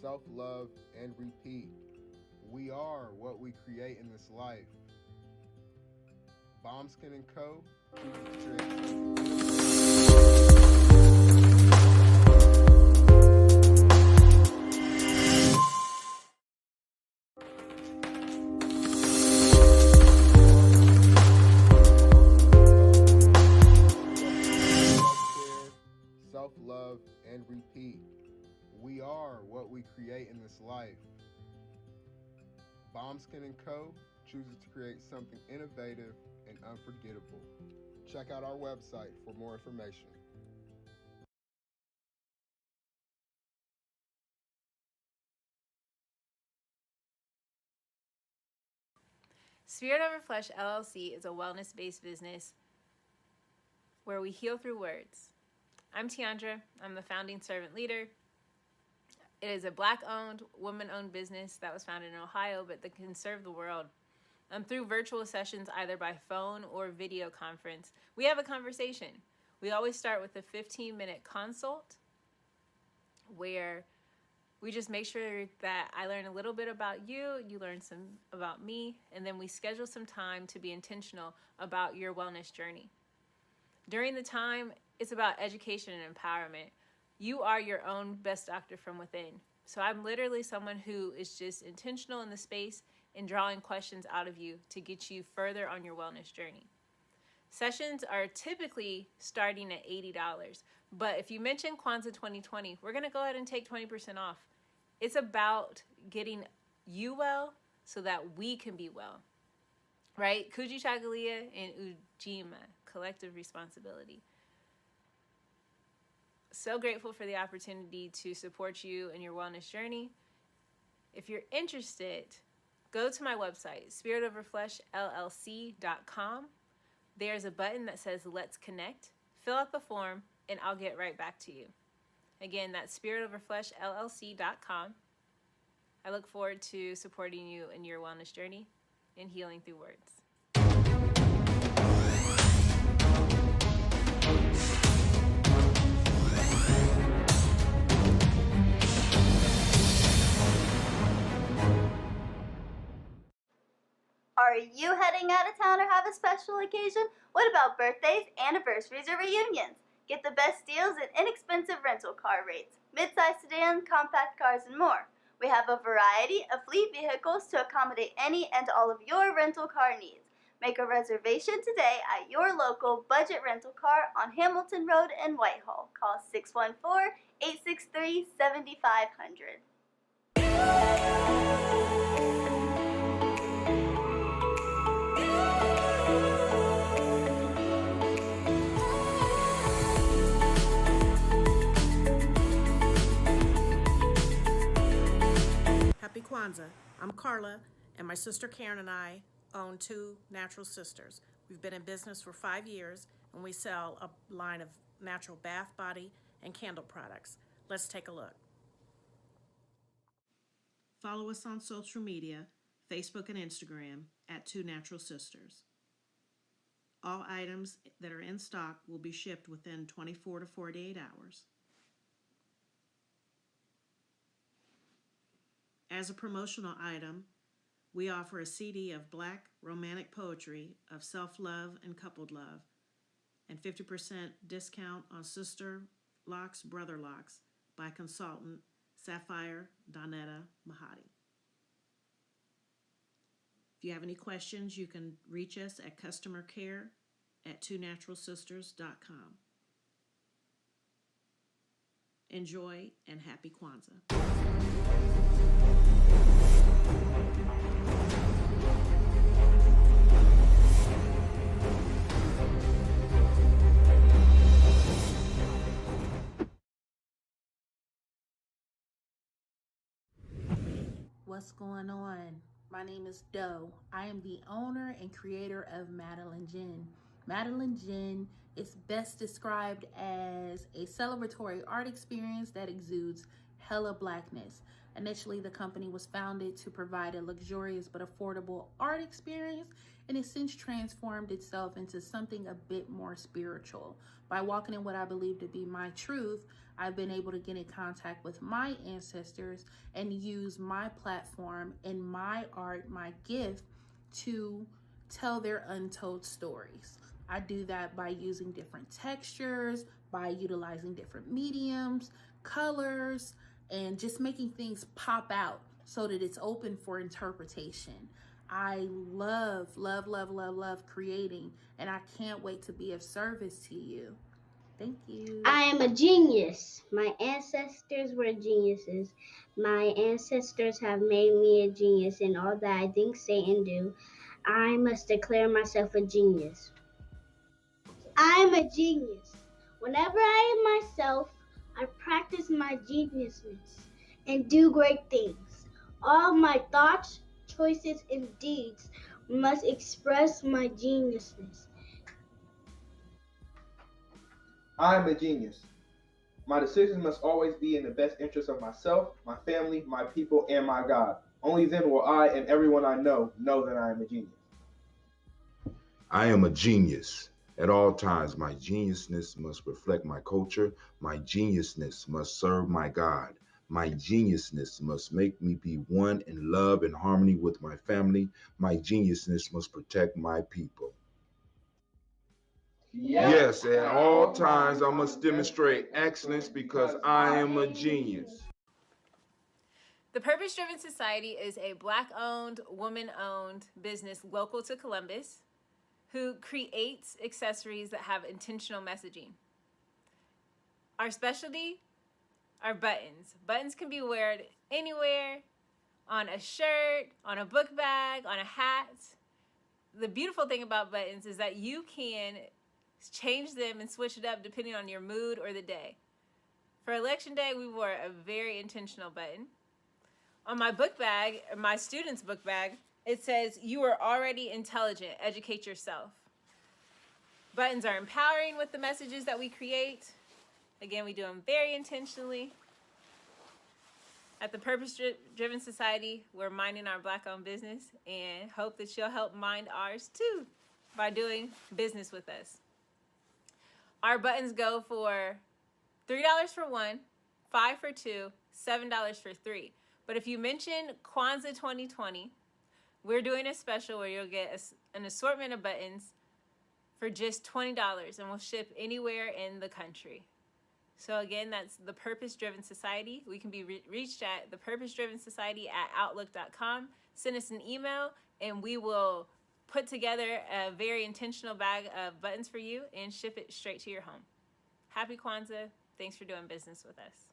Self-love and repeat. We are what we create in this life. Bombskin and Co. chooses to create self-love and repeat. We are what we create in this life. Bombskin and Co. chooses to create something innovative and unforgettable. Check out our website for more information. Spirit Over Flesh LLC is a wellness-based business where we heal through words. I'm Tiandra. I'm the founding servant leader. It is a Black-owned, woman-owned business that was founded in Ohio, but that can serve the world. Through virtual sessions, either by phone or video conference, we have a conversation. We always start with a 15-minute consult where we just make sure that I learn a little bit about you, you learn some about me, and then we schedule some time to be intentional about your wellness journey. During the time, it's about education and empowerment. You are your own best doctor from within. So I'm literally someone who is just intentional in the space and drawing questions out of you to get you further on your wellness journey. Sessions are typically starting at $80, but if you mention Kwanzaa 2020, we're gonna go ahead and take 20% off. It's about getting you well so that we can be well, right? Kujichagulia and Ujima, collective responsibility. So grateful for the opportunity to support you in your wellness journey. If you're interested, go to my website, spiritoverfleshllc.com. There's a button that says Let's Connect. Fill out the form, and I'll get right back to you. Again, that's spiritoverfleshllc.com. I look forward to supporting you in your wellness journey and healing through words. Are you heading out of town or have a special occasion? What about birthdays, anniversaries, or reunions? Get the best deals and inexpensive rental car rates, midsize sedans, compact cars, and more. We have a variety of fleet vehicles to accommodate any and all of your rental car needs. Make a reservation today at your local budget rental car on Hamilton Road in Whitehall. Call 614-863-7500. Happy Kwanzaa. I'm Carla, and my sister Karen and I own Two Natural Sisters. We've been in business for 5 years, and we sell a line of natural bath, body, and candle products. Let's take a look. Follow us on social media, Facebook and Instagram, at Two Natural Sisters. All items that are in stock will be shipped within 24 to 48 hours. As a promotional item, we offer a CD of Black romantic poetry of self-love and coupled love, and 50% discount on Sister Locks, Brother Locks by consultant Sapphire Donetta Mahadi. If you have any questions, you can reach us at customer care at twonaturalsisters.com. Enjoy and happy Kwanzaa. What's going on? My name is Doe. I am the owner and creator of Madeline Gin. Madeline Gin is best described as a celebratory art experience that exudes hella blackness. Initially, the company was founded to provide a luxurious but affordable art experience, and it's since transformed itself into something a bit more spiritual. By walking in what I believe to be my truth, I've been able to get in contact with my ancestors and use my platform and my art, my gift, to tell their untold stories. I do that by using different textures, by utilizing different mediums, colors, and just making things pop out so that it's open for interpretation. I love creating, and I can't wait to be of service to you. Thank you. I am a genius. My ancestors were geniuses. My ancestors have made me a genius in all that I think, say, and do. I must declare myself a genius. I am a genius. Whenever I am myself, I practice my geniusness and do great things. All my thoughts, choices, and deeds must express my geniusness. I am a genius. My decisions must always be in the best interest of myself, my family, my people, and my God. Only then will I and everyone I know that I am a genius. I am a genius. At all times, my geniusness must reflect my culture. My geniusness must serve my God. My geniusness must make me be one in love and harmony with my family. My geniusness must protect my people. Yes, at all times I must demonstrate excellence because I am a genius. The Purpose Driven Society is a Black-owned, woman-owned business local to Columbus who creates accessories that have intentional messaging. Our specialty are buttons. Buttons can be worn anywhere, on a shirt, on a book bag, on a hat. The beautiful thing about buttons is that you can change them and switch it up depending on your mood or the day. For election day, we wore a very intentional button. On my book bag, my student's book bag, it says, "You are already intelligent, educate yourself." Buttons are empowering with the messages that we create. Again, we do them very intentionally. At the Purpose Driven Society, we're minding our Black-owned business and hope that you'll help mind ours too by doing business with us. Our buttons go for $3 for one, $5 for two, $7 for three. But if you mention Kwanzaa 2020, we're doing a special where you'll get an assortment of buttons for just $20, and we'll ship anywhere in the country. So again, that's the Purpose Driven Society. We can be reached at thepurposedrivensociety@outlook.com. Send us an email, and we will put together a very intentional bag of buttons for you and ship it straight to your home. Happy Kwanzaa. Thanks for doing business with us.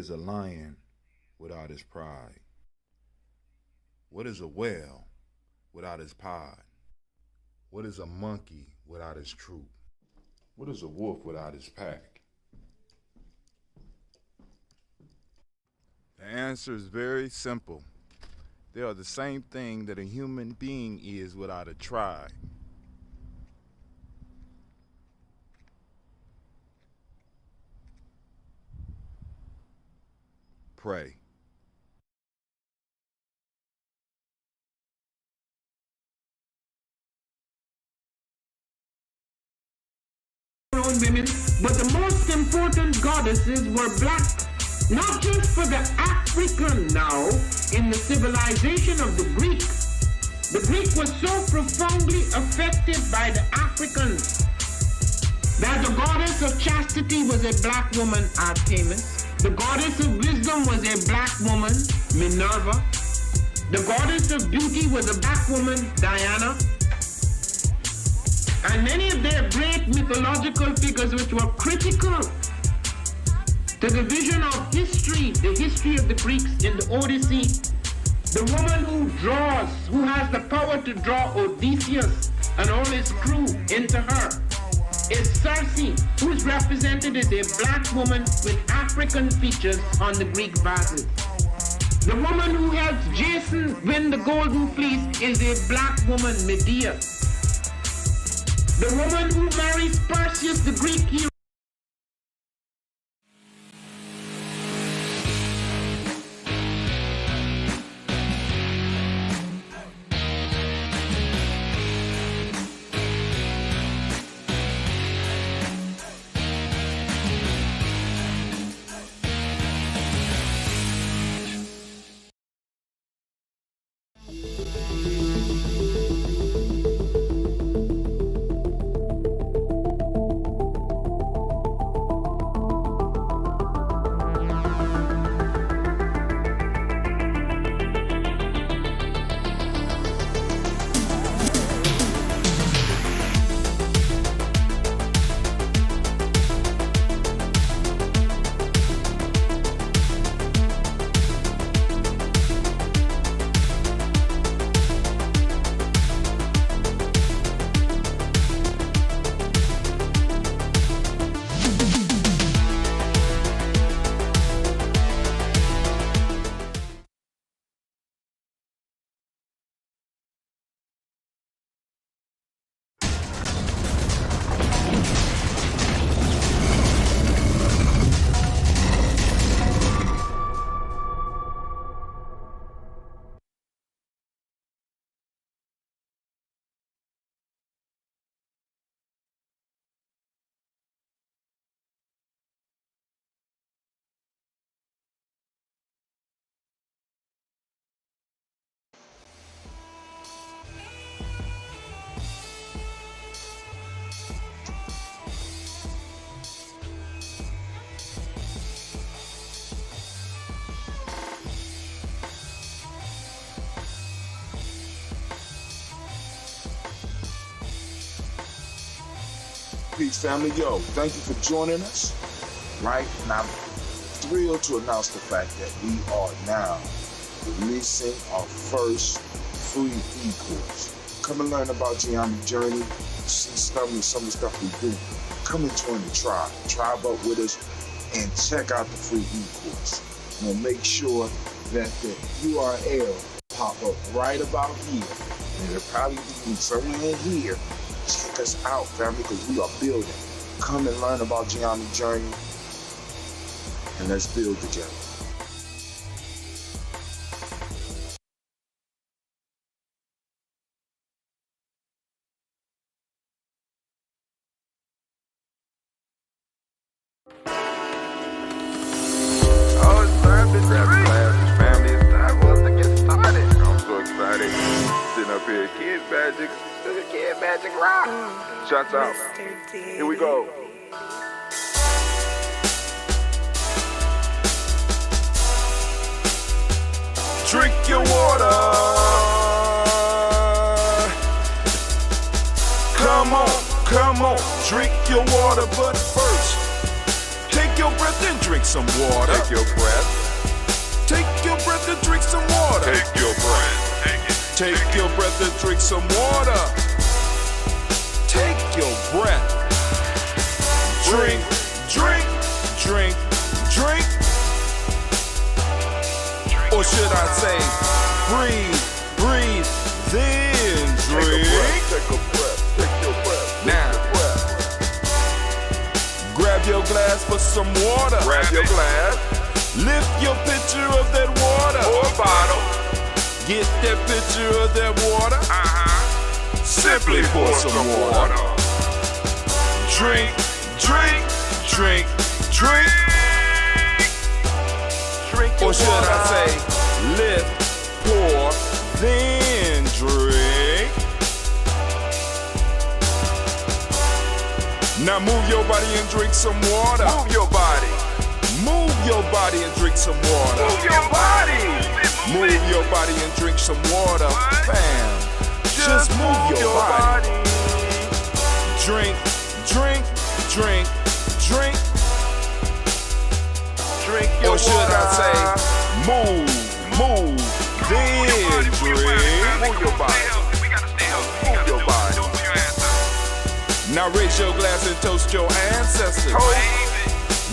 is a lion without his pride? What is a whale without his pod? What is a monkey without his troop? What is a wolf without his pack? The answer is very simple. They are the same thing that a human being is without a tribe. Pray. Women, but the most important goddesses were black, not just for the African now in the civilization of the Greek. The Greek was so profoundly affected by the Africans that the goddess of chastity was a black woman, Artemis. The goddess of wisdom was a black woman, Minerva. The goddess of beauty was a black woman, Diana. And many of their great mythological figures which were critical to the vision of history, the history of the Greeks in the Odyssey, the woman who draws, who has the power to draw Odysseus and all his crew into her, is Circe, who is represented as a black woman with African features on the Greek vases. The woman who helps Jason win the Golden Fleece is a black woman, Medea. The woman who marries Perseus, the Greek hero. Peace, family. Yo, thank you for joining us. Right? And I'm thrilled to announce the fact that we are now releasing our first free e-course. Come and learn about Geometry Journey, see some of the stuff we do. Come and join the tribe. Tribe up with us and check out the free e-course. We'll make sure that the URL pop up right about here. And it'll probably be somewhere in here. Check us out, family, because we are building. Come and learn about Geometry Journey, and let's build together. Shots out. Here we go. Drink your water. Come on, drink your water, but first, take your breath and drink some water. Take your breath. Take your breath and drink some water. Take your breath. Take it. Take your breath and drink some water. Take your breath. Drink, drink, drink, drink. Or should I say, breathe, breathe, then drink. Take a breath. Take your breath. Now, grab your glass for some water. Grab your glass. Lift your pitcher of that water. Or a bottle. Get that pitcher of that water. Simply pour some water. Drink, drink, drink, drink. Drink your Or should water. I say, lift, pour, then drink. Now move your body and drink some water. Move your body. Move your body and drink some water. Move your body. Move your body and drink some water. Bam. Just move your body. Drink, drink, drink, drink. Drink your Or should water. I say, move, move, then drink. Move your body. Move your body. Now raise your glass and toast your ancestors.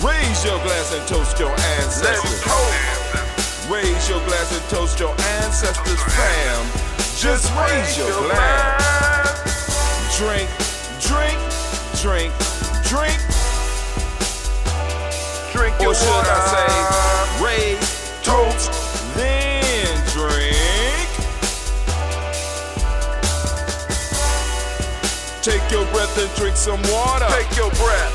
Raise your glass and toast your ancestors. Raise your glass and toast your ancestors, fam. Just raise your glass. Drink, drink, drink, drink. Drink your Or should water. I say, raise, toast, then drink. Take your breath and drink some water. Take your breath.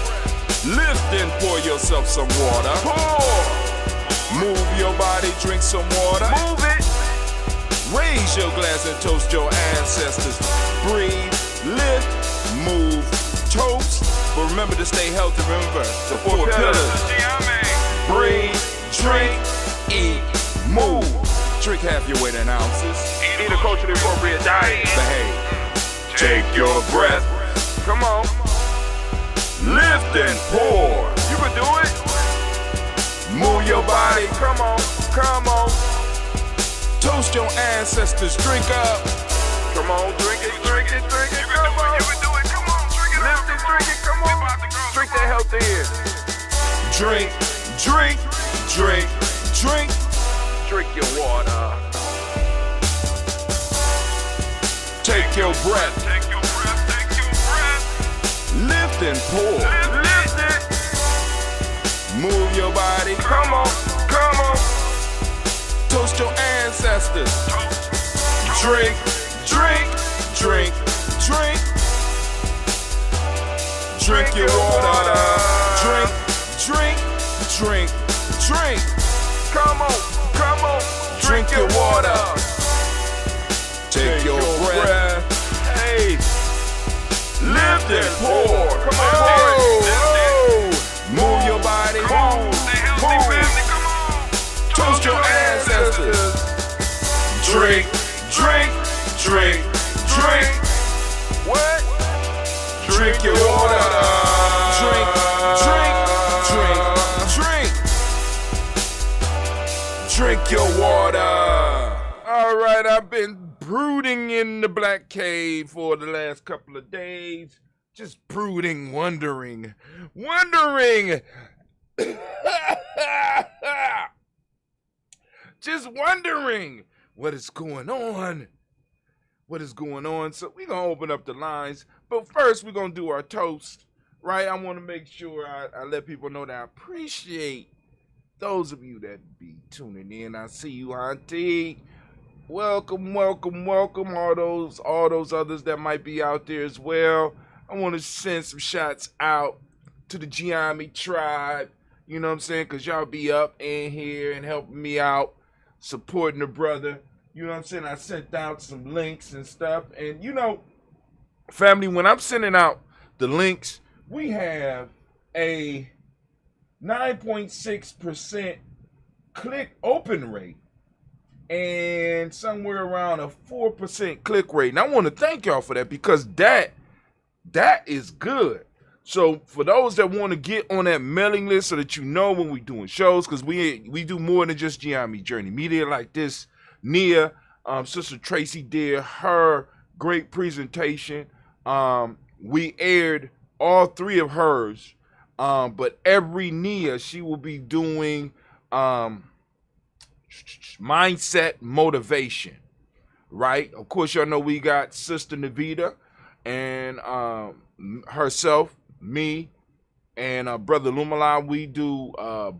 Lift and pour yourself some water. Pour. Move your body, drink some water. Move it. Raise your glass and toast your ancestors. Breathe, lift, move, toast. But remember to stay healthy. Remember the four pillars. Breathe, drink, eat, move. Drink half your weight in ounces. Eat a culturally appropriate diet. Behave. Take your breath. Come on. Lift and pour. You can do it. Move your body. Come on. Come on. Toast your ancestors. Drink up. Come on. Drink it. Drink it. Drink it. Come on. You can do it. Come on. Drink it. Lift it. Drink it. Come on. Drink that health in. Drink, drink, drink, drink. Drink your water. Take your breath. Take your breath. Take your breath. Lift and pour. Lift it. Move your body. Come on. Come on. Toast your ancestors. Drink, drink, drink, drink. Drink your water. Drink, drink, drink, drink. Come on. Come on. Drink your water. Take your breath. Hey. Lift and pour. Come on. Move your body. Move. Stay healthy, family. Come on. Toast your ancestors. Drink, drink, drink, drink. What? Drink your water. Drink, drink, drink, drink. Drink your water. All right, I've been brooding in the black cave for the last couple of days. Just brooding, wondering. Just wondering what is going on. So we're going to open up the lines. But first, we're going to do our toast, right? I want to make sure I let people know that I appreciate those of you that be tuning in. I see you, Auntie. Welcome. All those others that might be out there as well. I want to send some shots out to the Giami tribe. You know what I'm saying? Because y'all be up in here and helping me out, supporting the brother. You know what I'm saying? I sent out some links and stuff. And, you know, family, when I'm sending out the links, we have a 9.6% click open rate and somewhere around a 4% click rate. And I want to thank y'all for that because that is good. So for those that want to get on that mailing list so that you know when we're doing shows, because we do more than just Gianni Journey Media like this. Nia, Sister Tracy did her great presentation. We aired all 3 of hers, but every Nia, she will be doing mindset motivation, right? Of course, y'all know we got Sister Navita and herself, me, and Brother Lumala. We do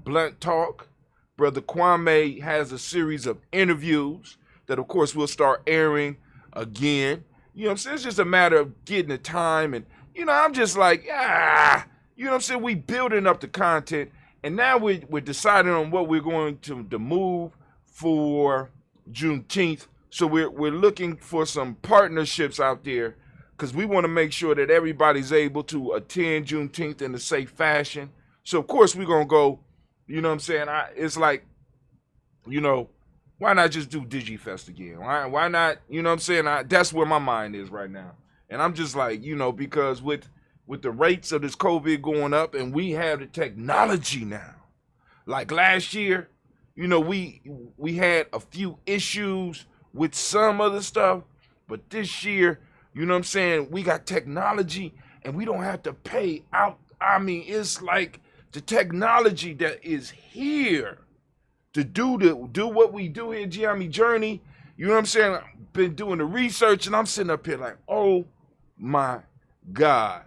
Blunt Talk. Brother Kwame has a series of interviews that, of course, we'll start airing again. You know what I'm saying? It's just a matter of getting the time. And, I'm just like, you know what I'm saying? We building up the content. And now we're deciding on what we're going to move for Juneteenth. So we're looking for some partnerships out there, because we want to make sure that everybody's able to attend Juneteenth in a safe fashion. So, of course, we're going to go, you know what I'm saying? It's like, why not just do DigiFest again? Why not, you know what I'm saying? That's where my mind is right now. And I'm just like, because with the rates of this COVID going up, and we have the technology now. Like last year, we had a few issues with some other stuff, but this year, you know what I'm saying, we got technology and we don't have to pay out. I mean, it's like the technology that is here to do what we do here, Gianni Journey. You know what I'm saying? I've been doing the research and I'm sitting up here like, oh my God.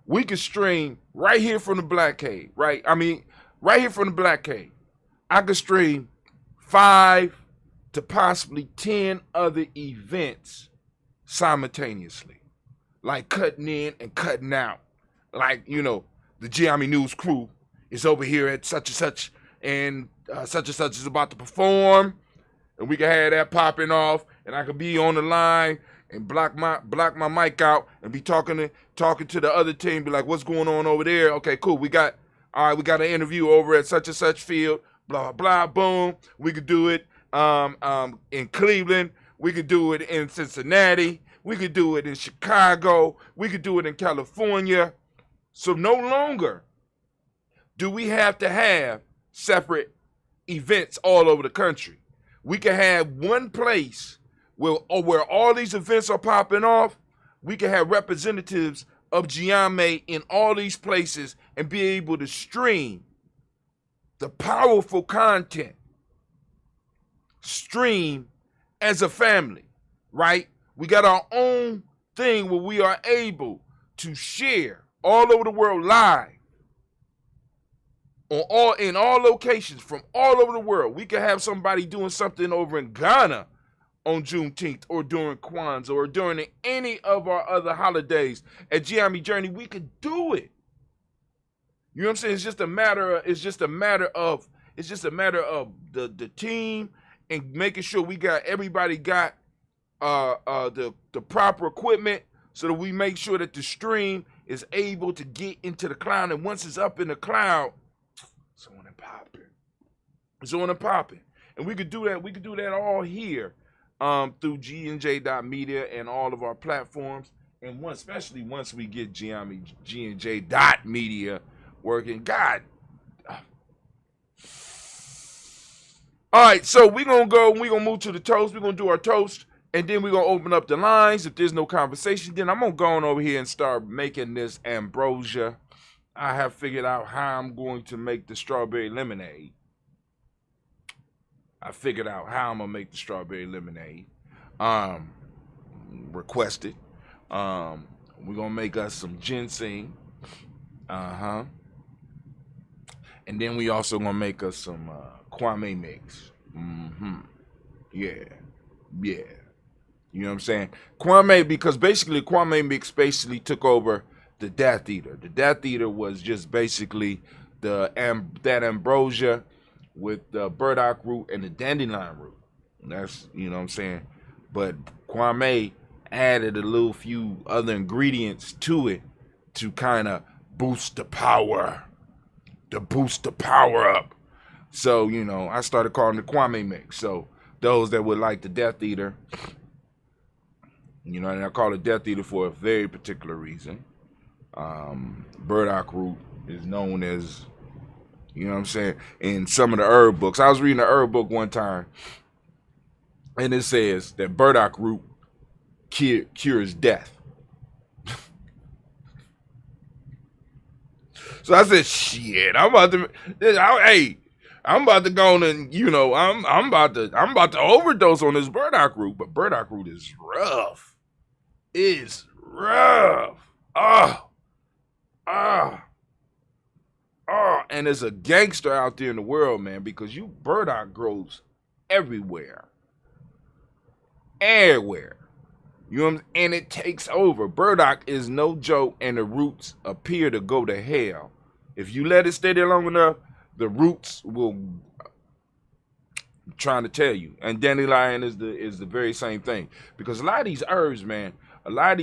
We can stream right here from the Black Cave, right? I mean, right here from the Black Cave. I could stream 5 to possibly 10 other events simultaneously, like cutting in and cutting out. Like, the Gianni News crew is over here at such and such is about to perform, and we can have that popping off, and I could be on the line and block my mic out and be talking to the other team, be like, what's going on over there? Okay, cool. We got an interview over at such and such field, blah, blah, boom. We could do it in Cleveland. We could do it in Cincinnati. We could do it in Chicago. We could do it in California. So no longer do we have to have separate events all over the country. We can have one place where all these events are popping off. We can have representatives of Gianni in all these places and be able to stream the powerful content. Stream as a family, right? We got our own thing where we are able to share all over the world live in all locations from all over the world. We could have somebody doing something over in Ghana on Juneteenth or during Kwanzaa or during any of our other holidays at Gianni Journey. We could do it. You know what I'm saying? It's just a matter of the team and making sure everybody got the proper equipment so that we make sure that the stream is able to get into the cloud. And once it's up in the cloud, it's on and popping. It's on and popping. And we could do that. We could do that all here through GNJ.media and all of our platforms. And especially once we get GNJ.media working. God. All right, so we're going to move to the toast. We're going to do our toast, and then we're going to open up the lines. If there's no conversation, then I'm going to go on over here and start making this ambrosia. I have figured out how I'm going to make the strawberry lemonade. Requested. We're going to make us some ginseng. And then we also going to make us some Kwame mix. Yeah. You know what I'm saying? Kwame, because basically Kwame mix basically took over the Death Eater. The Death Eater was just basically that ambrosia with the burdock root and the dandelion root. That's, you know what I'm saying? But Kwame added a little few other ingredients to it to kind of boost the power up. So, you know, I started calling it Kwame mix. So those that would like the Death Eater, you know, and I call it Death Eater for a very particular reason. Burdock root is known as, you know what I'm saying, in some of the herb books. I was reading a herb book one time, and it says that burdock root cures death. So I said, shit, I'm about to go on and, you know, I'm about to overdose on this burdock root, but burdock root is rough. It's rough. And there's a gangster out there in the world, man, because burdock grows everywhere. Everywhere. You know what I'm saying? And it takes over. Burdock is no joke, and the roots appear to go to hell. If you let it stay there long enough, the roots will, I'm trying to tell you. And dandelion is the very same thing. Because a lot of these herbs, man, I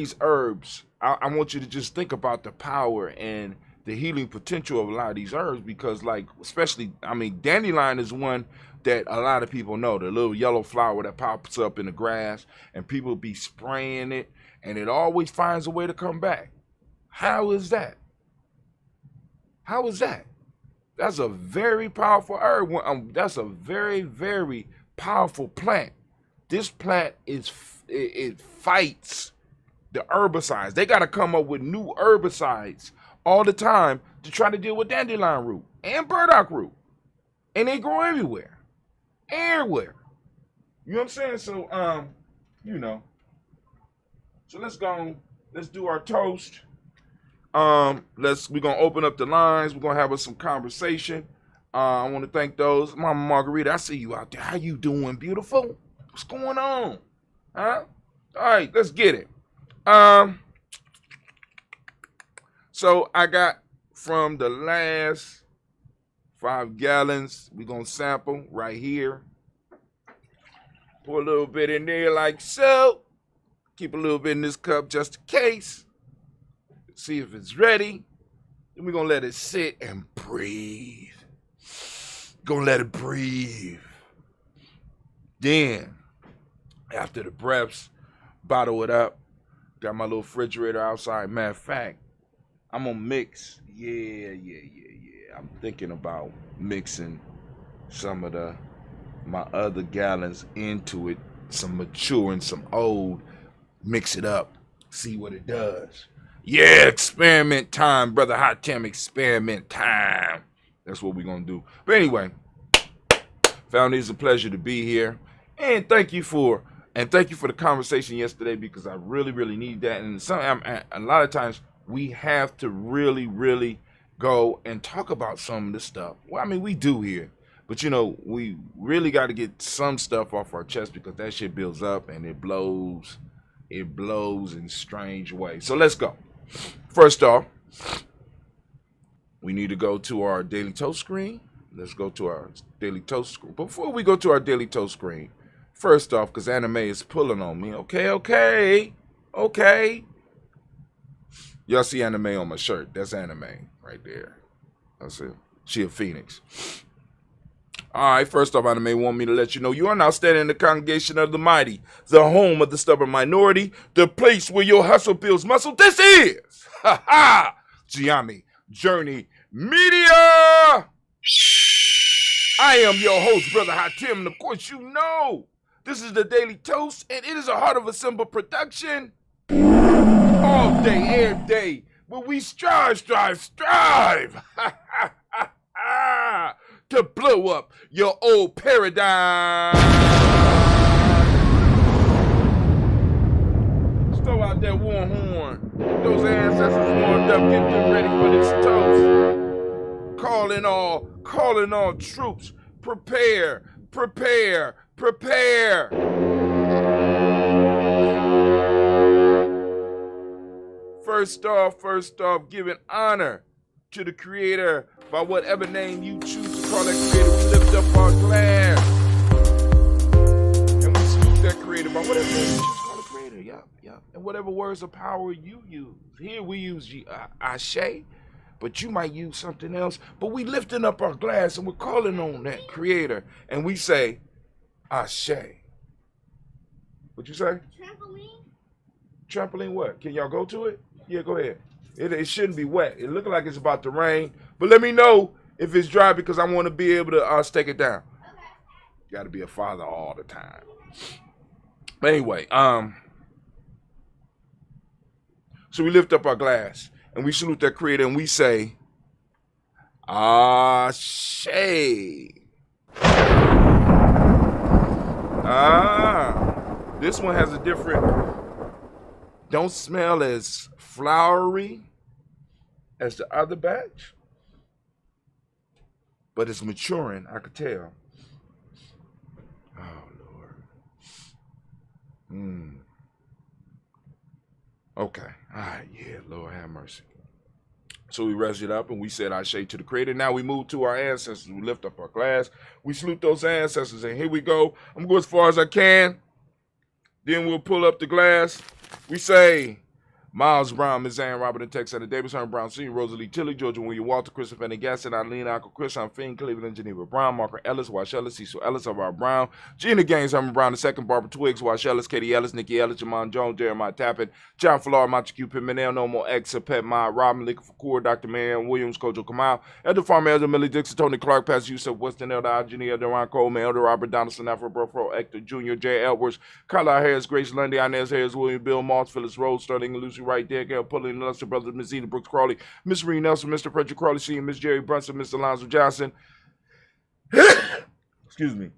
want you to just think about the power and the healing potential of a lot of these herbs, because, like, especially, I mean, dandelion is one that a lot of people know, the little yellow flower that pops up in the grass, and people be spraying it, and it always finds a way to come back. How is that? How is that? That's a very powerful herb. That's a very, very powerful plant. This plant it fights the herbicides. They got to come up with new herbicides all the time to try to deal with dandelion root and burdock root. And they grow everywhere. Everywhere. You know what I'm saying? So, you know. So let's do our toast. We're gonna open up the lines. We're gonna have us some conversation. I want to thank those. Mama Margarita, I see you out there. How you doing, beautiful? What's going on? Huh? All right, let's get it. So I got from the last 5 gallons, we're gonna sample right here. Pour a little bit in there like so. Keep a little bit in this cup just in case. See if it's ready. Then we're gonna let it sit and breathe. Gonna let it breathe. Then, after the breaths, bottle it up. Got my little refrigerator outside. Matter of fact, I'm gonna mix. Yeah. I'm thinking about mixing some of my other gallons into it. Some mature and some old. Mix it up. See what it does. Yeah, experiment time, Brother Hot Tim, experiment time. That's what we're going to do. But anyway, found it's a pleasure to be here. And thank you for the conversation yesterday, because I really, really need that. And a lot of times we have to really, really go and talk about some of this stuff. Well, I mean, we do here. But, you know, we really got to get some stuff off our chest, because that shit builds up and it blows. It blows in strange ways. So let's go. First off, we need to go to our Daily Toast screen. Let's go to our Daily Toast screen. Before we go to our Daily Toast screen, first off, because anime is pulling on me. Okay. Y'all see anime on my shirt. That's anime right there. That's it. She a phoenix. All right, first off, anime want me to let you know you are now standing in the congregation of the mighty, the home of the stubborn minority, the place where your hustle builds muscle. This is, Gianni Journey Media. I am your host, Brother Hot Tim, and of course you know this is the Daily Toast, and it is a Heart of a Simple production. All day, every day, where we strive to blow up your old paradigm. Let's throw out that war horn. Get those ancestors warmed up. Get them ready for this toast. Calling all troops. Prepare. First off, giving honor to the creator by whatever name you choose to call that creator. We lift up our glass and we salute that creator by whatever name you choose to call the creator. Yeah. And whatever words of power you use. Here we use Ashe, but you might use something else. But we lifting up our glass and we're calling on that creator, and we say Ashe. What you say? Trampoline? Trampoline what? Can y'all go to it? Yeah, go ahead. It shouldn't be wet. It looks like it's about to rain. But let me know if it's dry because I want to be able to stake it down. Okay. Got to be a father all the time. But anyway, so we lift up our glass and we salute that creator and we say, Ashe. This one has a different, don't smell as flowery as the other batch, but it's maturing, I could tell. Oh, Lord. Okay. All right, yeah, Lord have mercy. So we raised it up and we said Ashe to the creator. Now we move to our ancestors. We lift up our glass. We salute those ancestors. And here we go. I'm going as far as I can. Then we'll pull up the glass. We say, Miles Brown, Miss Ann Robert and Texas, Davis, Herman Brown Sr., Rosalie Tilley, Georgia William Walter, Christopher N. Gaston, Eileen, Uncle Chris, I'm Finn, Cleveland, Geneva Brown, Marker Ellis, Wash Ellis, Cecil Ellis, Alvar Brown, Gina Gaines, Herman Brown II, Barbara Twiggs, Wash Ellis, Katie Ellis, Nikki Ellis, Jamon Jones, Jeremiah Tappan, John Flora, Montague Pimenel, No More X, Pet My, Robin Licker Fakur, Dr. Marianne Williams, Kojo Kamal, Elder Farmer, Elder Millie Dixon, Tony Clark, Pastor Yusuf Weston, Elder Agini, Elder Ron Coleman, Elder Robert Donaldson, Afro Brofro, Hector Jr., Jay Edwards, Carla Harris, Grace Lundy, Inez Harris, William Bill Moss, Phyllis Rose, Sterling and Lucy Wright, Derek L. Pulley, and Lester Brothers, Miss Zena Brooks Crawley, Miss Marie Nelson, Mr. Frederick Crawley, Sr., Miss Jerry Brunson, Mr. Alonzo Johnson, excuse me,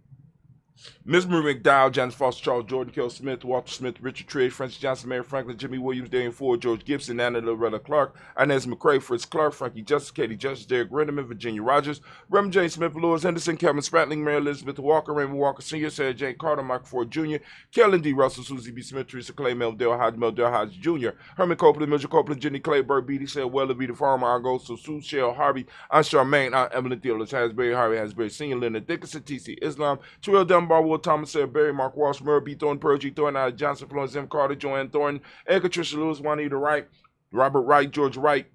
Miss Marie McDowell, Janice Foster, Charles Jordan, Kel Smith, Walter Smith, Richard Trigg, Francis Johnson, Mary Franklin, Jimmy Williams, Daniel Ford, George Gibson, Anna Loretta Clark, Inez McCrae, Fritz Clark, Frankie Justice, Katie Justice, Derek Renderman, Virginia Rogers, Reverend James Smith, Lewis Henderson, Kevin Spratling, Mary Elizabeth Walker, Raymond Walker Sr., Sarah Jane Carter, Michael Ford Jr., Kellen D. Russell, Susie B. Smith, Teresa Clay, Meldale Hodge Jr., Herman Copeland, Mildred Copeland, Jenny Clay, Bird Beatty, Sarah Weller, Vita Farmer, Argo, Sue, Shell, Harvey, Aunt Charmaine, Aunt Evelyn Theolis, Hasbury, Harvey Hasbury Sr., Leonard Dickinson, T.C. Islam, Terrell Dunbar, Will Thomas, Sarah Berry, Mark Walsh, Murray B. Thornton, Pearl G. Thornton, Ida Johnson, Florence M. Carter, Joanne Thornton, Edgar Tricia Lewis, Juanita Wright, Robert Wright, George Wright,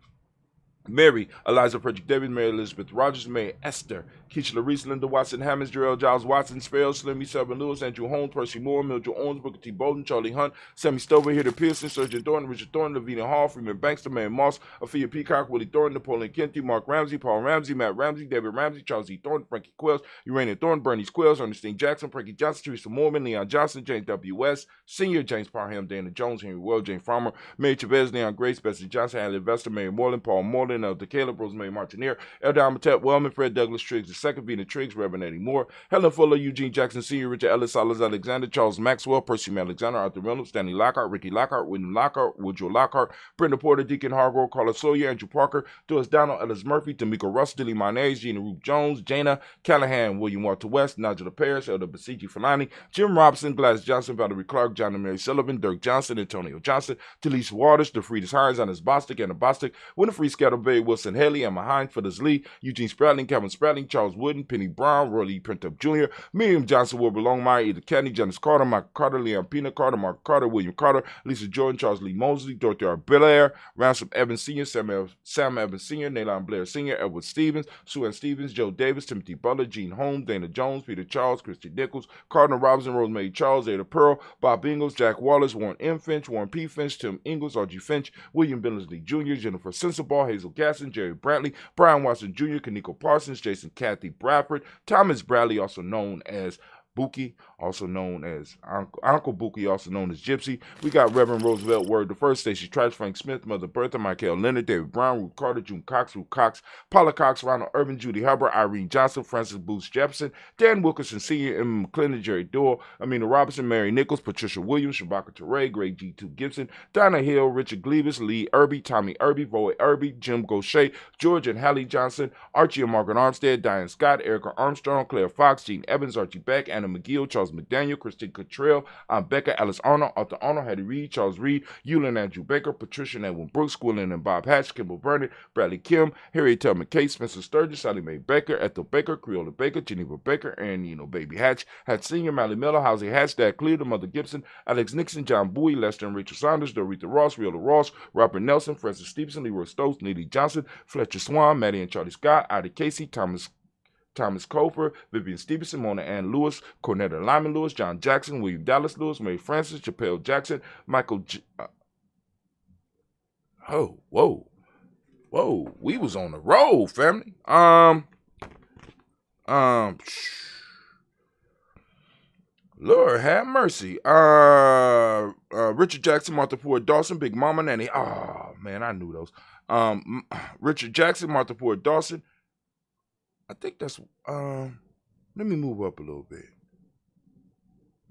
Mary, Eliza Frederick David, Mary Elizabeth Rogers, Mary Esther, Keisha Larice, Linda Watson, Hammonds, Jarrell Giles Watson, Sparrow, Slimmy, Selvin Lewis, Andrew Holmes, Percy Moore, Mildred Owens, Booker T. Bolden, Charlie Hunt, Sammy Stover, Hitter Pearson, Surgeon Thornton, Richard Thornton, Lavina Hall, Freeman Bankster, Mary Moss, Ophelia Peacock, Willie Thornton, Napoleon Kenty, Mark Ramsey, Paul Ramsey, Matt Ramsey, David Ramsey, Charles E. Thornton, Frankie Quills, Urania Thornton, Bernie Quills, Ernestine Jackson, Frankie Johnson, Teresa Mormon, Leon Johnson, James W. West, Senior, James Parham, Dana Jones, Henry Well, Jane Farmer, Mary Chavez, Leon Grace, Bessie Johnson, Allie Vester, Mary Moreland, Paul Moreland, Elder Caleb, Rosemary Martineer, Elder Amatep Wellman, Fred Douglas Triggs II, Vina Triggs, Reverend Eddie Moore, Helen Fuller, Eugene Jackson Sr., Richard Ellis, Salas Alexander, Charles Maxwell, Percy Alexander, Arthur Reynolds, Stanley Lockhart, Ricky Lockhart, William Lockhart, Woodrow Lockhart, Brenda Porter, Deacon Hargrove, Carla Sawyer, Andrew Parker, Doris Donald, Ellis Murphy, Tamika Russ, Dilly Mayonnaise, Gina Ruth Jones, Jana Callahan, William Walter West, Nigel Paris, Elder Basiji Falani, Jim Robson, Gladys Johnson, Valerie Clark, John and Mary Sullivan, Dirk Johnson, Antonio Johnson, Talise Waters, DeFriedis Hines, Annis Bostic, Anna Bostic, Winifred Scatterberry, Wilson Haley, Emma Hines, Phyllis Lee, Eugene Spratling, Kevin Spratling, Charles Wooden, Penny Brown, Roy Lee Pintup Jr., Miriam Johnson, Wilbur Longmire, Edith Kennedy, Janice Carter, Michael Carter, Leon Pina Carter, Mark Carter, William Carter, Lisa Jordan, Charles Lee Mosley, Dorothy R. Belair, Ransom Evans Sr., Sam Evans Sr., Nalon Blair Sr., Edward Stevens, Sue Ann Stevens, Joe Davis, Timothy Butler, Gene Holmes, Dana Jones, Peter Charles, Christy Nichols, Cardinal Robinson, Rosemary Charles, Ada Pearl, Bob Ingalls, Jack Wallace, Warren M. Finch, Warren P. Finch, Tim Ingalls, R.G. Finch, William Billingsley Jr., Jennifer Sensabaugh, Hazel Gasson, Jerry Brantley, Brian Watson Jr., Kaniko Parsons, Jason Kathy Bradford, Thomas Bradley, also known as Buki, also known as Uncle Buki, also known as Gypsy. We got Reverend Roosevelt Word the First, Stacey Trice, Frank Smith, Mother Bertha, Michael Leonard, David Brown, Ruth Carter, June Cox, Ruth Cox, Paula Cox, Ronald Irvin, Judy Hubbard, Irene Johnson, Francis Booth Jefferson, Dan Wilkerson Sr., Emma McClendon, Jerry Doyle, Amina Robinson, Mary Nichols, Patricia Williams, Shabaka Teray, Greg G2 Gibson, Donna Hill, Richard Gleavis, Lee Irby, Tommy Irby, Roy Irby, Jim Gaucher, George and Hallie Johnson, Archie and Margaret Armstead, Diane Scott, Erica Armstrong, Claire Fox, Gene Evans, Archie Beck, Anna McGill, Charles McDaniel, Christine Cottrell, Becca, Alice Arnold, Arthur Arnold, Hattie Reed, Charles Reed, Eulin Andrew Baker, Patricia and Edwin Brooks, Gwilyn and Bob Hatch, Kimball Burnett, Bradley Kim, Harriet Tubman Case, Spencer Sturgis, Sally Mae Baker, Ethel Baker, Creola Baker, Geneva Baker, Aaron Baby Hatch, Hatch Sr., Mally Miller, Housie Hatch, Dad Clear, Mother Gibson, Alex Nixon, John Bowie, Lester and Rachel Saunders, Dorita Ross, Riola Ross, Robert Nelson, Francis Stevenson, Leroy Stokes, Neely Johnson, Fletcher Swan, Maddie and Charlie Scott, Ida Casey, Thomas Cofer, Vivian Stevenson, Mona Ann Lewis, Cornetta Lyman Lewis, John Jackson, William Dallas Lewis, Mary Francis, Chappelle Jackson, Michael Whoa, we was on the road, family. Lord have mercy. Richard Jackson, Martha Ford Dawson, Big Mama Nanny. Oh man, I knew those. Richard Jackson, Martha Ford Dawson. I think that's let me move up a little bit.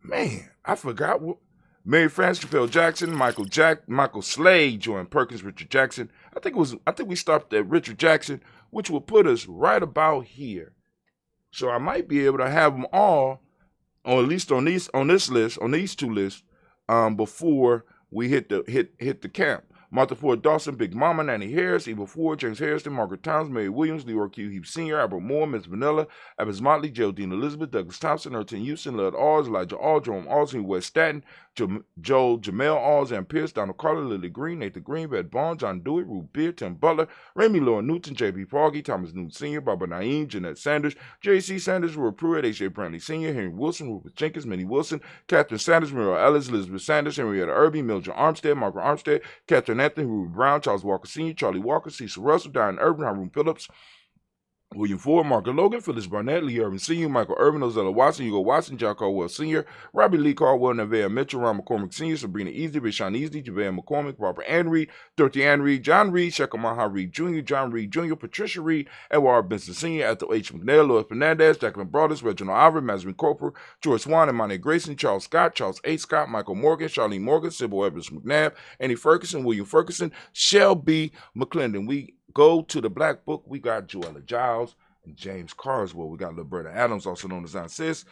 Man, I forgot what Mary Frances Chappelle Jackson, Michael Slade joined Perkins, Richard Jackson. I think we stopped at Richard Jackson, which will put us right about here. So I might be able to have them all, or at least on these two lists, before we hit the camp. Martha Ford Dawson, Big Mama, Nanny Harris, Eva Ford, James Harrison, Margaret Towns, Mary Williams, Leroy Q. Heath Sr., Albert Moore, Miss Vanilla, Abbas Motley, Geraldine Elizabeth, Douglas Thompson, Erton Houston, Lud Alls, Elijah All, Jerome Alls, West Staten, Joel Jamel Alls, Ann Pierce, Donald Carter, Lily Green, Nathan Green, Red Bond, John Dewey, Ruth Beer, Tim Butler, Remy Laura Newton, J.B. Foggy, Thomas Newton Sr., Barbara Naeem, Jeanette Sanders, J.C. Sanders, Robert Pruitt, A.J. Brantley Sr., Henry Wilson, Rupert Jenkins, Minnie Wilson, Catherine Sanders, Muriel Ellis, Elizabeth Sanders, Henrietta Irby, Mildred Armstead, Margaret Armstead, Catherine Anthony, Ruby Brown, Charles Walker Sr., Charlie Walker, Cecil Russell, Diane Urban, Hiram Phillips, William Ford, Margaret Logan, Phyllis Barnett, Lee Irvin Sr., Michael Irvin, Ozella Watson, Hugo Watson, John Caldwell Sr., Robbie Lee Caldwell, Nevaeh Mitchell, Ron McCormick Sr., Sabrina Easley, Rashawn Easley, Javea McCormick, Barbara Ann Reed, Dorothy Ann Reed, John Reed, Shekhar Maha Reed Jr., John Reed Jr., Patricia Reed, Edward Benson Sr., Ethel H. McNair, Louis Fernandez, Jacqueline Broadus, Reginald Ivory, Mazarin Corporal, George Swan, Imani Grayson, Charles Scott, Charles A. Scott, Michael Morgan, Charlene Morgan, Sybil Evans McNabb, Annie Ferguson, William Ferguson, Shelby McClendon. We go to the Black Book. We got Joella Giles, James Carswell. We got Liberta Adams, also known as Aunt Sis,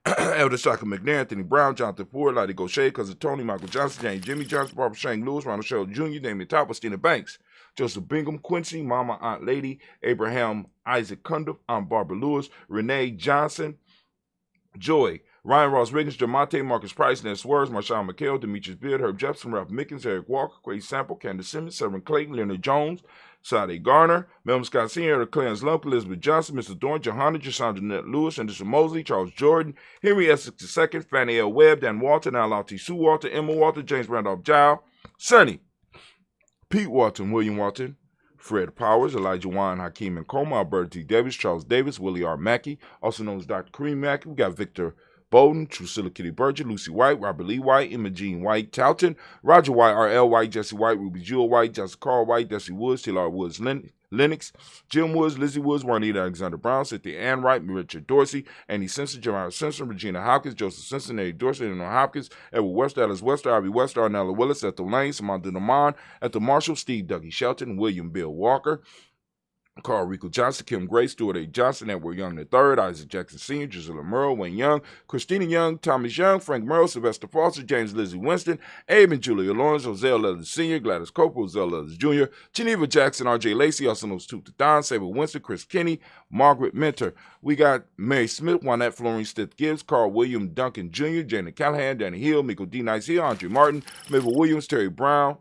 Elder Shaka McNair, Anthony Brown, Jonathan Ford, Lottie Gaucher, Cousin Tony, Michael Johnson, James Jimmy Johnson, Barbara Shane Lewis, Ronald Shell Jr., Damien Top, Stina Banks, Joseph Bingham, Quincy, Mama Aunt Lady, Abraham Isaac Cundiff, Aunt Barbara Lewis, Renee Johnson, Joy, Ryan Ross Riggins, Jamonte, Marcus Price, Ness Words, Marshawn McHale, Demetrius Beard, Herb Jefferson, Ralph Mickens, Eric Walker, Grace Sample, Candace Simmons, Severn Clayton, Leonard Jones, Sade Garner, Melvin Scott Sr., Clarence Lump, Elizabeth Johnson, Mr. Dorn, Johanna, Jasandra Nett Lewis, Anderson Mosley, Charles Jordan, Henry Essex II, Fannie L. Webb, Dan Walton, Al T. Sue Walton, Emma Walton, James Randolph Jow, Sonny, Pete Walton, William Walton, Fred Powers, Elijah Wine, Hakeem and Coma, Alberta T. Davis, Charles Davis, Willie R. Mackey, also known as Dr. Kareem Mackey. We got Victor Bowden, Drusilla Kitty Berger, Lucy White, Robert Lee White, Imogene White, Talton, Roger White, R.L. White, Jesse White, Ruby Jewel White, Jessica Carl White, Desi Woods, Taylor Woods, Lennox, Jim Woods, Lizzie Woods, Juanita Alexander Brown, Cynthia Ann Wright, Richard Dorsey, Annie Simpson, Jeremiah Simpson, Regina Hopkins, Joseph Simpson, Eddie Dorsey, Eleanor Hopkins, Edward West, Alice Wester, Ivy Wester, Arnella Willis, Ethel Lane, Samantha Naman, Ethel Marshall, Steve Dougie Shelton, William Bill Walker, Carl Rico Johnson, Kim Gray, Stuart A. Johnson, Edward Young III, Isaac Jackson Sr., Gisela Merle, Wayne Young, Christina Young, Thomas Young, Frank Merle, Sylvester Foster, James Lizzie Winston, Abe and Julia Lawrence, Jose Leathers Sr., Gladys Cooper, Jose Leathers Jr., Geneva Jackson, R.J. Lacey, also known as Toot the Don, Saber Winston, Chris Kinney, Margaret Mentor. We got Mary Smith, Juanette Florine Stith Gibbs, Carl William Duncan Jr., Janet Callahan, Danny Hill, Miko D. Nice Hill, Andre Martin, Mabel Williams, Terry Brown,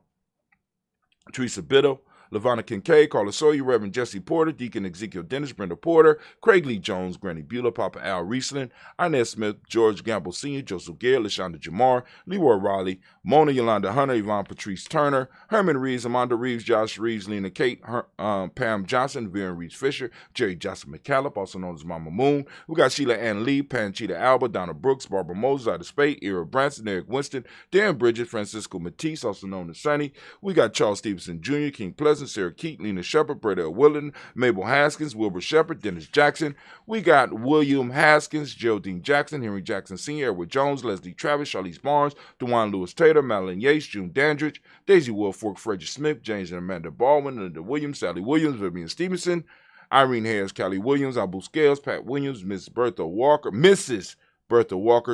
Teresa Bitto, LaVonna Kincaid, Carla Sawyer, Reverend Jesse Porter, Deacon Ezekiel Dennis, Brenda Porter, Craig Lee Jones, Granny Beulah, Papa Al Riesling, Inez Smith, George Gamble Sr., Joseph Gare, LaShonda Jamar, Leroy Raleigh, Mona Yolanda Hunter, Yvonne Patrice Turner, Herman Reeves, Amanda Reeves, Josh Reeves, Lena Kate, Pam Johnson, Viren Reeves Fisher, Jerry Johnson McCallop, also known as Mama Moon. We got Sheila Ann Lee, Panchita Alba, Donna Brooks, Barbara Moses, Ida Spade, Ira Branson, Eric Winston, Darren Bridget, Francisco Matisse, also known as Sonny. We got Charles Stevenson Jr., King Pleasant, Sarah Keat, Lena Shepard, Brett L. Willen, Mabel Haskins, Wilbur Shepard, Dennis Jackson. We got William Haskins, Geraldine Jackson, Henry Jackson Sr., Edward Jones, Leslie Travis, Charlize Barnes, DeJuan Lewis Taylor, Madeline Yates, June Dandridge, Daisy Woolfolk, Frederick Smith, James and Amanda Baldwin, Linda Williams, Sally Williams, Vivian Stevenson, Irene Harris, Callie Williams, Abu Scales, Pat Williams, Mrs. Bertha Walker,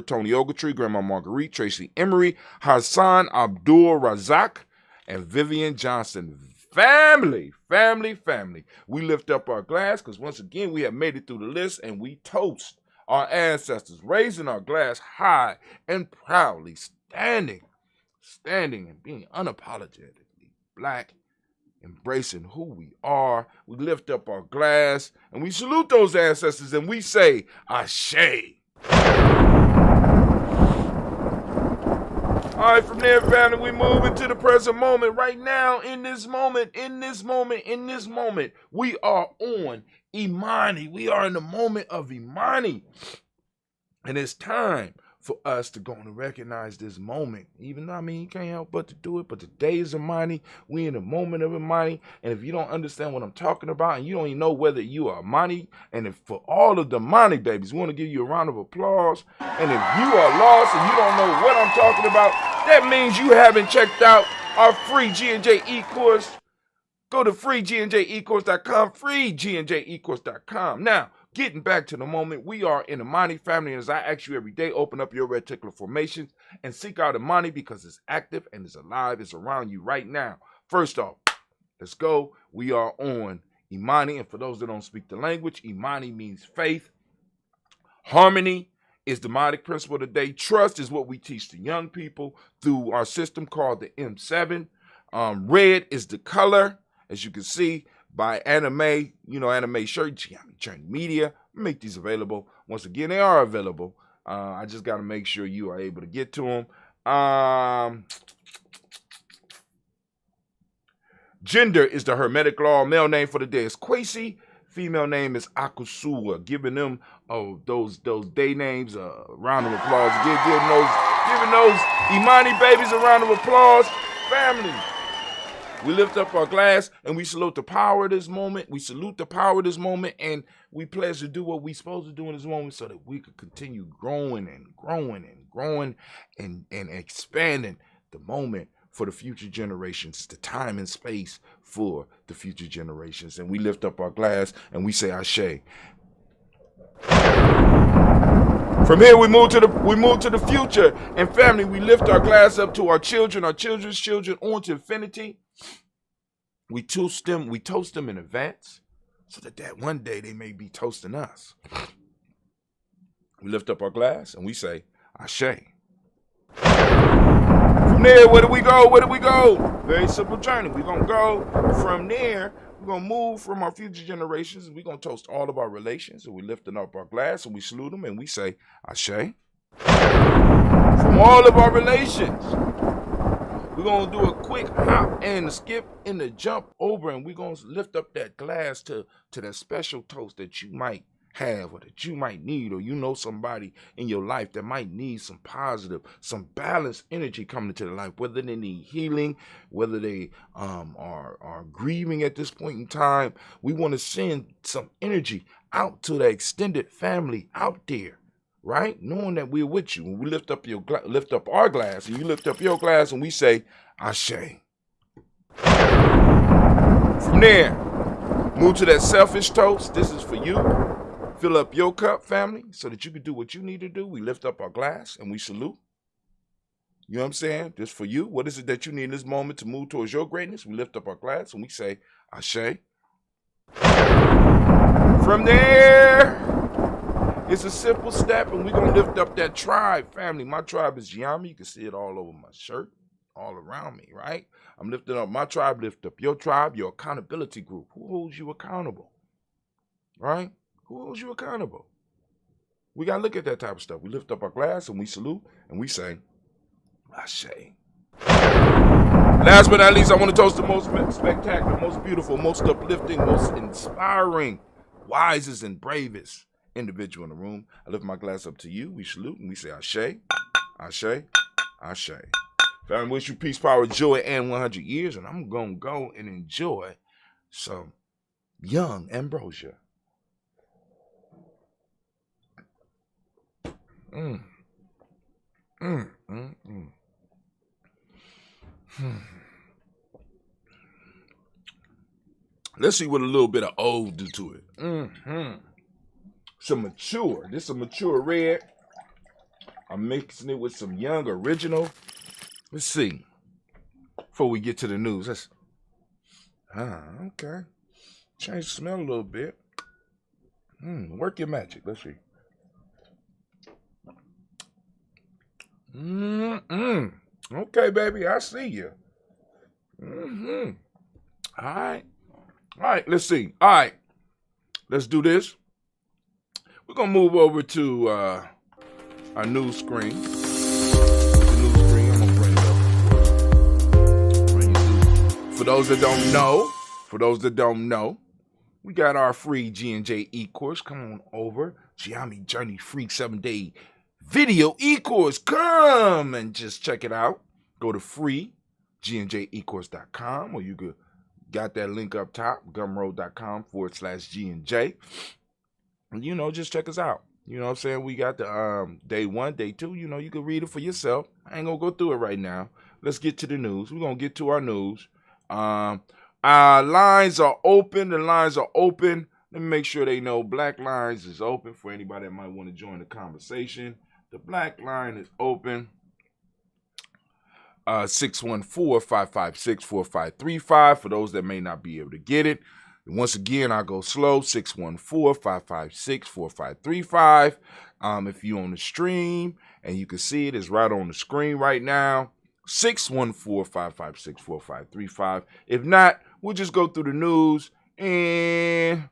Tony Ogletree, Grandma Marguerite, Tracy Emery, Hassan Abdul Razak, and Vivian Johnson. Family. We lift up our glass because once again we have made it through the list and we toast our ancestors, raising our glass high and proudly standing and being unapologetically Black, embracing who we are. We lift up our glass and we salute those ancestors and we say, Ashe. All right, from there, family, we move into the present moment. Right now, in this moment, we are on Imani. We are in the moment of Imani. And it's time for us to go and recognize this moment. Even though, you can't help but to do it, but today is Imani. We in the moment of Imani. And if you don't understand what I'm talking about, and you don't even know whether you are Imani, and if for all of the Imani babies, we want to give you a round of applause. And if you are lost and you don't know what I'm talking about, that means you haven't checked out our free G&J e-course. Go to freegnjecourse.com, freegnjecourse.com. Now, getting back to the moment, we are in Imani family, and as I ask you every day, open up your reticular formations and seek out Imani because it's active and it's alive. It's around you right now. First off, let's go. We are on Imani, and for those that don't speak the language, Imani means faith. Harmony is the demonic principle of the day. Trust is what we teach the young people through our system called the M7. Red is the color, as you can see, by Anime, Anime Shirt, Journey Media. Make these available. Once again, they are available. I just got to make sure you are able to get to them. Gender is the Hermetic law. Male name for the day is Kwesi. Female name is Akusua. Giving them those day names a round of applause. Giving those Imani babies a round of applause. Family. We lift up our glass and we salute the power of this moment. And we pledge to do what we're supposed to do in this moment so that we could continue growing and expanding the moment for the future generations, the time and space for the future generations. And we lift up our glass and we say Ashe. From here, we move to the future. And family, we lift our glass up to our children, our children's children, on to infinity. We toast them in advance so that one day they may be toasting us. We lift up our glass and we say, Ashe. From there, where do we go? Very simple journey. We're going to go from there. We're going to move from our future generations. We're going to toast all of our relations. And we're lifting up our glass and we salute them and we say, Ashe. From all of our relations. We're going to do a quick hop and a skip and a jump over, and we're going to lift up that glass to that special toast that you might have or that you might need, or somebody in your life that might need some positive, some balanced energy coming into their life, whether they need healing, whether they are grieving at this point in time. We want to send some energy out to the extended family out there. Right? Knowing that we're with you. When we lift up our glass, and you lift up your glass, and we say, Ashe. From there, move to that selfish toast. This is for you. Fill up your cup, family, so that you can do what you need to do. We lift up our glass, and we salute. You know what I'm saying? This for you. What is it that you need in this moment to move towards your greatness? We lift up our glass, and we say, Ashe. From there, it's a simple step, and we're going to lift up that tribe, family. My tribe is Yami. You can see it all over my shirt, all around me, right? I'm lifting up my tribe, lift up your tribe, your accountability group. Who holds you accountable, right? Who holds you accountable? We got to look at that type of stuff. We lift up our glass, and we salute, and we say, Ashe. Last but not least, I want to toast the most spectacular, most beautiful, most uplifting, most inspiring, wisest, and bravest individual in the room. I lift my glass up to you. We salute and we say Ashe, Ashe, Ashe. Family, wish you peace, power, joy, and 100 years. And I'm going to go and enjoy some young ambrosia. Let's see what a little bit of old do to it. Some mature. This is a mature red. I'm mixing it with some young original. Let's see. Before we get to the news, okay. Change the smell a little bit. Work your magic. Let's see. Okay, baby, I see you. All right, let's see. All right, let's do this. We're going to move over to our news screen. The news screen, I'm going to bring it those that don't know, we got our free G&J e-course. Come on over. Geometry Journey Free 7-day video e-course. Come and just check it out. Go to freegnjecourse.com, or you could got that link up top, gumroad.com/G&J. And, just check us out. You know what I'm saying? We got the day 1, day 2. You can read it for yourself. I ain't going to go through it right now. Let's get to the news. We're going to get to our news. Our lines are open. The lines are open. Let me make sure they know Black Lines is open for anybody that might want to join the conversation. The Black Line is open. 614-556-4535 for those that may not be able to get it. Once again, I go slow, 614-556-4535. If you're on the stream and you can see it, it's right on the screen right now. 614-556-4535. If not, we'll just go through the news and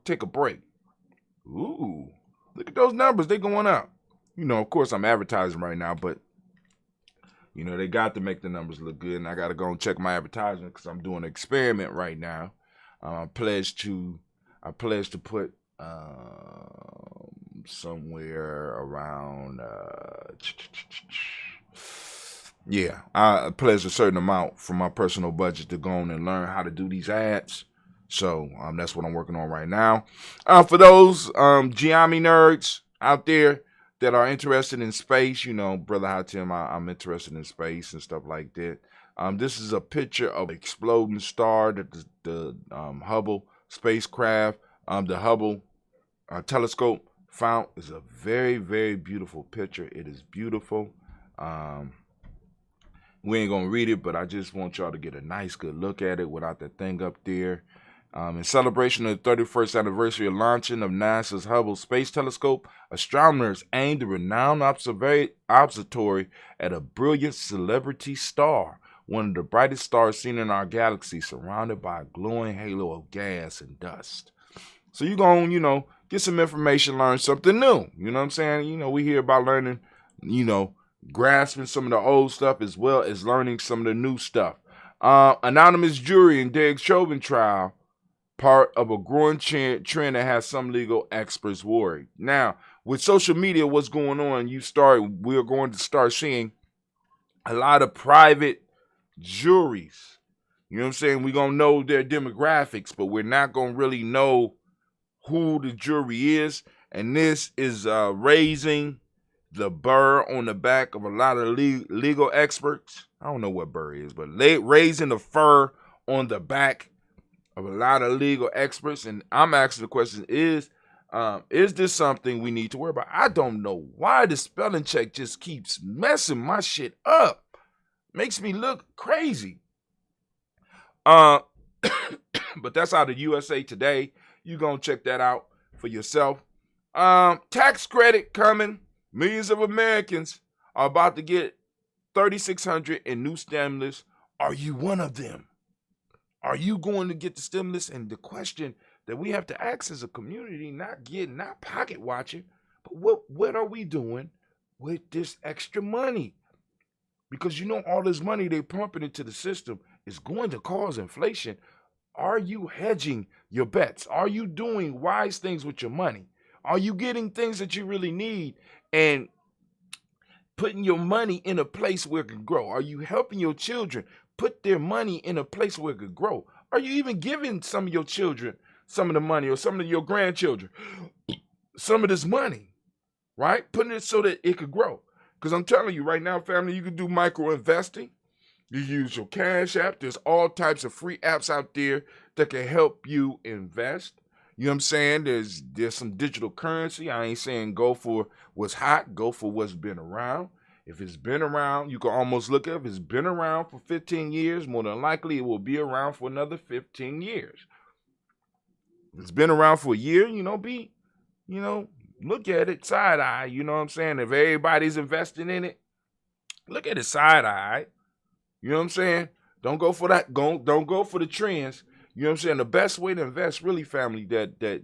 take a break. Ooh, look at those numbers. They're going up. Of course, I'm advertising right now, but they got to make the numbers look good, and I got to go and check my advertisement because I'm doing an experiment right now. I pledged to put somewhere around, I pledged a certain amount from my personal budget to go on and learn how to do these ads. So that's what I'm working on right now. For those Giami nerds out there that are interested in space, Brother Hatim, I'm interested in space and stuff like that. This is a picture of an exploding star that the Hubble spacecraft, the Hubble telescope found. Is a very, very beautiful picture. It is beautiful. We ain't going to read it, but I just want y'all to get a nice, good look at it without that thing up there. In celebration of the 31st anniversary of launching of NASA's Hubble Space Telescope, astronomers aimed the renowned observatory at a brilliant celebrity star, one of the brightest stars seen in our galaxy, surrounded by a glowing halo of gas and dust. So you're going to, get some information, learn something new. You know what I'm saying? We hear about learning, grasping some of the old stuff as well as learning some of the new stuff. Anonymous jury in Derek Chauvin trial, part of a growing trend that has some legal experts worried. Now, with social media, what's going on? We're going to start seeing a lot of private juries. You know what I'm saying? We're going to know their demographics, but we're not going to really know who the jury is. And this is raising the burr on the back of a lot of legal experts. I don't know what burr is, but raising the fur on the back of a lot of legal experts. And I'm asking the question, is this something we need to worry about? I don't know why the spelling check just keeps messing my shit up. Makes me look crazy. But that's out of USA Today. You're going to check that out for yourself. Tax credit coming. Millions of Americans are about to get $3,600 in new stimulus. Are you one of them? Are you going to get the stimulus? And the question that we have to ask as a community, not pocket watching, but what are we doing with this extra money? Because all this money they pumping into the system is going to cause inflation. Are you hedging your bets? Are you doing wise things with your money? Are you getting things that you really need and putting your money in a place where it can grow? Are you helping your children put their money in a place where it could grow? Are you even giving some of your children some of the money, or some of your grandchildren some of this money, right? Putting it so that it could grow. Because I'm telling you right now, family, you can do micro investing. You use your Cash App. There's all types of free apps out there that can help you invest. You know what I'm saying? There's some digital currency. I ain't saying go for what's hot. Go for what's been around. If it's been around, you can almost look up. If it's been around for 15 years, more than likely it will be around for another 15 years. If it's been around for a year, look at it side eye. You know what I'm saying? If everybody's investing in it, look at it side eye. You know what I'm saying? Don't go for that. Don't go for the trends. You know what I'm saying? The best way to invest, really, family, that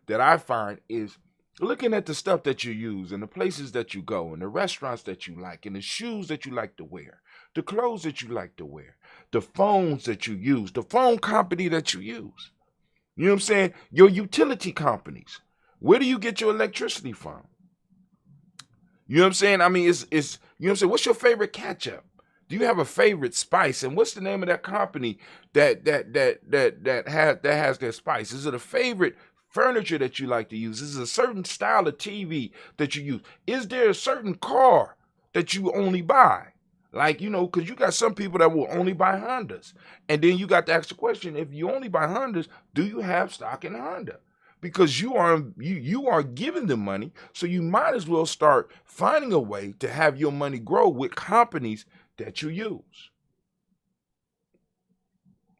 I find is looking at the stuff that you use and the places that you go and the restaurants that you like and the shoes that you like to wear, the clothes that you like to wear, the phones that you use, the phone company that you use. You know what I'm saying? Your utility companies. Where do you get your electricity from? You know what I'm saying? I mean, it's you know what I'm saying? What's your favorite ketchup? Do you have a favorite spice? And what's the name of that company that has their spice? Is it a favorite furniture that you like to use? Is it a certain style of TV that you use? Is there a certain car that you only buy? Like, you know, because you got some people that will only buy Hondas. And then you got to ask the question, if you only buy Hondas, do you have stock in Honda? Because you are giving them money, so you might as well start finding a way to have your money grow with companies that you use.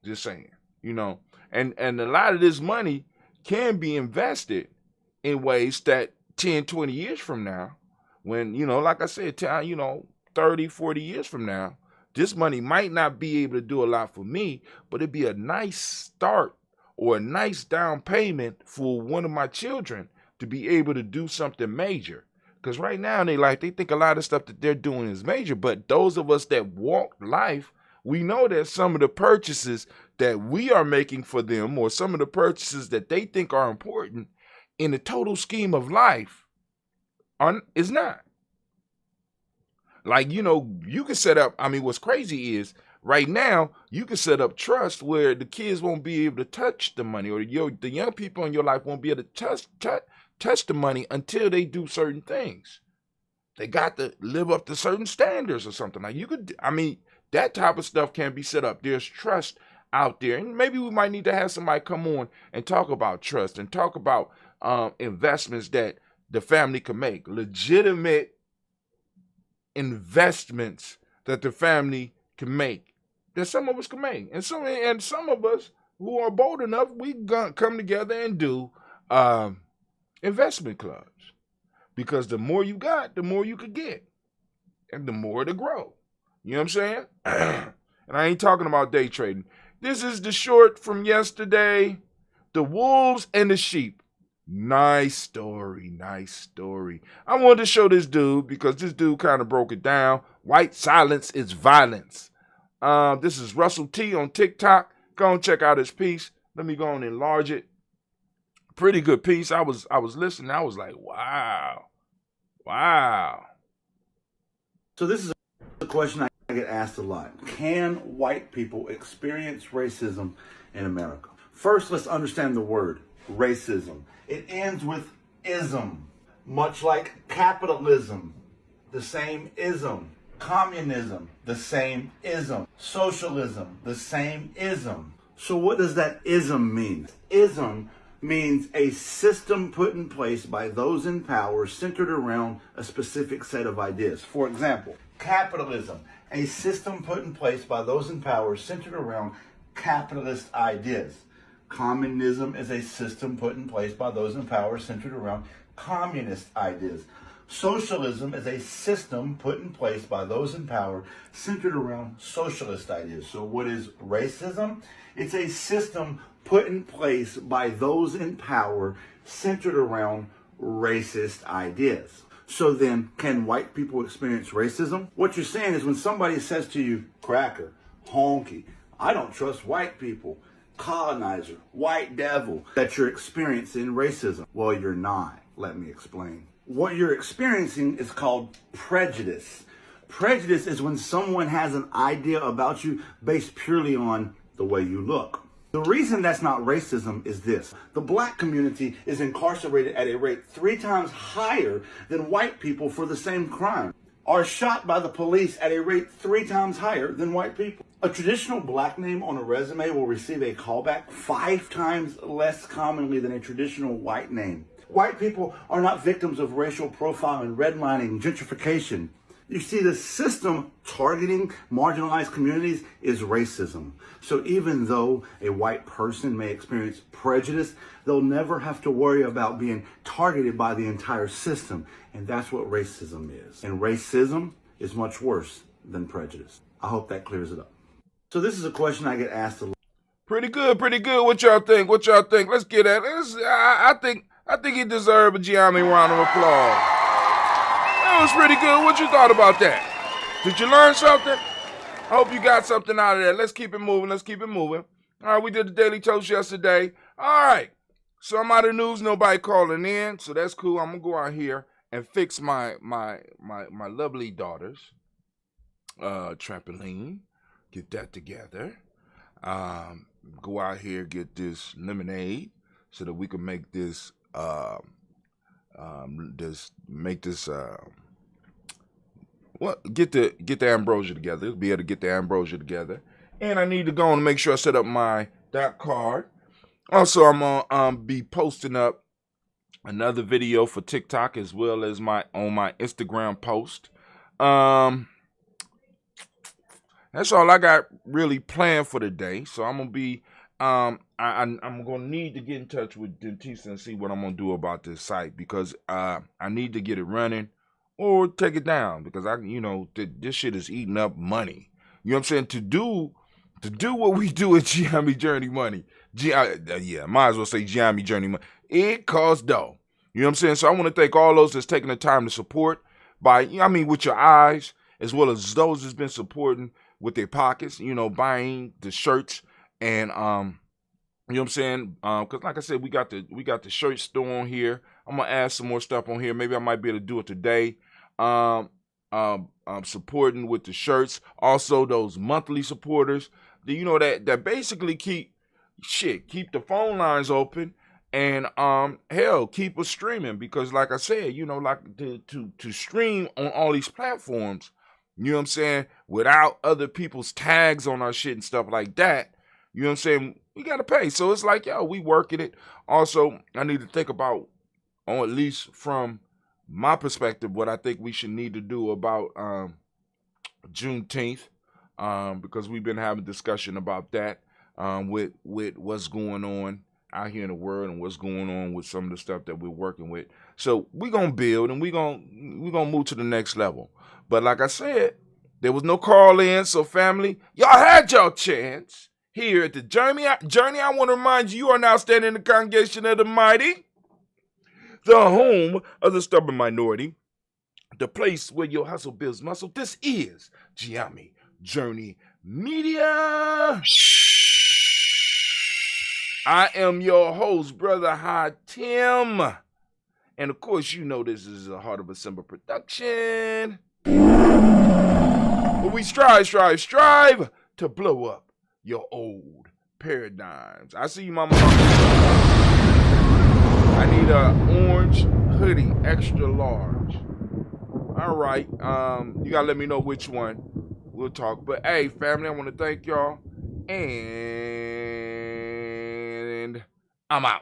Just saying, you know, and a lot of this money can be invested in ways that 10, 20 years from now, when, you know, like I said, you know, 30, 40 years from now, this money might not be able to do a lot for me, but it'd be a nice start or a nice down payment for one of my children to be able to do something major. Because right now they think a lot of stuff that they're doing is major, but those of us that walk life, we know that some of the purchases that we are making for them, or some of the purchases that they think are important in the total scheme of life, is not. Like, you know, you can set up, I mean, what's crazy is right now you can set up trust where the kids won't be able to touch the money, or the young people in your life won't be able to touch the money until they do certain things. They got to live up to certain standards or something. Like, you could, I mean, that type of stuff can be set up. There's trust out there. And maybe we might need to have somebody come on and talk about trust and talk about investments that the family can make. Legitimate investments that the family can make, that some of us can make. And some of us who are bold enough, we come together and do investment clubs. Because the more you got, the more you could get. And the more to grow. You know what I'm saying? And I ain't talking about day trading. This is the short from yesterday. The wolves and the sheep. Nice story, nice story. I wanted to show this dude because this dude kind of broke it down. White silence is violence. This is Russell T on TikTok. Go and check out his piece. Let me go and enlarge it. Pretty good piece. I was listening. I was like, wow. So this is a question I get asked a lot. Can white people experience racism in America? First, let's understand the word racism. It ends with ism, much like capitalism, the same ism. Communism, the same ism. Socialism, the same ism. So what does that ism mean? Ism means a system put in place by those in power centered around a specific set of ideas. For example, capitalism, a system put in place by those in power centered around capitalist ideas. Communism is a system put in place by those in power centered around communist ideas. Socialism is a system put in place by those in power centered around socialist ideas. So what is racism? It's a system put in place by those in power centered around racist ideas. So then, can white people experience racism? What you're saying is when somebody says to you, cracker, honky, I don't trust white people, colonizer, white devil, that you're experiencing racism. Well, you're not. Let me explain. What you're experiencing is called prejudice. Prejudice is when someone has an idea about you based purely on the way you look. The reason that's not racism is this. The black community is incarcerated at a rate 3 times higher than white people for the same crime, are shot by the police at a rate 3 times higher than white people. A traditional black name on a resume will receive a callback 5 times less commonly than a traditional white name. White people are not victims of racial profiling, redlining, gentrification. You see, the system targeting marginalized communities is racism. So even though a white person may experience prejudice, they'll never have to worry about being targeted by the entire system. And that's what racism is. And racism is much worse than prejudice. I hope that clears it up. So this is a question I get asked a lot. Pretty good. What y'all think? Let's get at it. I think he deserved a Gianni round of applause. That was pretty good. What you thought about that? Did you learn something? I hope you got something out of that. Let's keep it moving. All right, we did the Daily Toast yesterday. All right. So I'm out of news. Nobody calling in, so that's cool. I'm gonna go out here and fix my lovely daughter's trampoline. Get that together. Go out here, get this lemonade so that we can make this get the ambrosia together. Be able to get the ambrosia together. And I need to go and make sure I set up my dot card. Also, I'm gonna be posting up another video for TikTok as well as on my Instagram post. That's all I got really planned for the day. So I'm gonna be I'm gonna need to get in touch with Dentista and see what I'm gonna do about this site, because I need to get it running or take it down, because this shit is eating up money. You know what I'm saying? To do what we do at Gianni Journey Money. Might as well say Gianni Journey Money. It costs dough. You know what I'm saying? So I want to thank all those that's taking the time to support with your eyes, as well as those that's been supporting with their pockets, buying the shirts and you know what I'm saying? Because like I said, we got the shirt store on here. I'm gonna add some more stuff on here. Maybe I might be able to do it today. Supporting with the shirts. Also, those monthly supporters, that basically keep the phone lines open and keep us streaming, because like I said, to stream on all these platforms, you know what I'm saying, without other people's tags on our shit and stuff like that, you know what I'm saying, we gotta pay. So it's like, we working it. Also, I need to think about, or at least from my perspective, what I think we should need to do about Juneteenth, because we've been having discussion about that with what's going on out here in the world and what's going on with some of the stuff that we're working with. So we're gonna build and we're gonna move to the next level. But like I said, there was no call in, so family, y'all had your chance here at the Journey. I want to remind you are now standing in the congregation of the mighty, the home of the stubborn minority, the place where your hustle builds muscle. This is Gianni Journey Media. I am your host, Brother High Tim. And of course, this is a Heart of December production. But we strive to blow up your old paradigms. I see you, mama. I need an orange hoodie, extra large. All right. You gotta let me know which one. We'll talk. But hey, family, I want to thank y'all. And I'm out.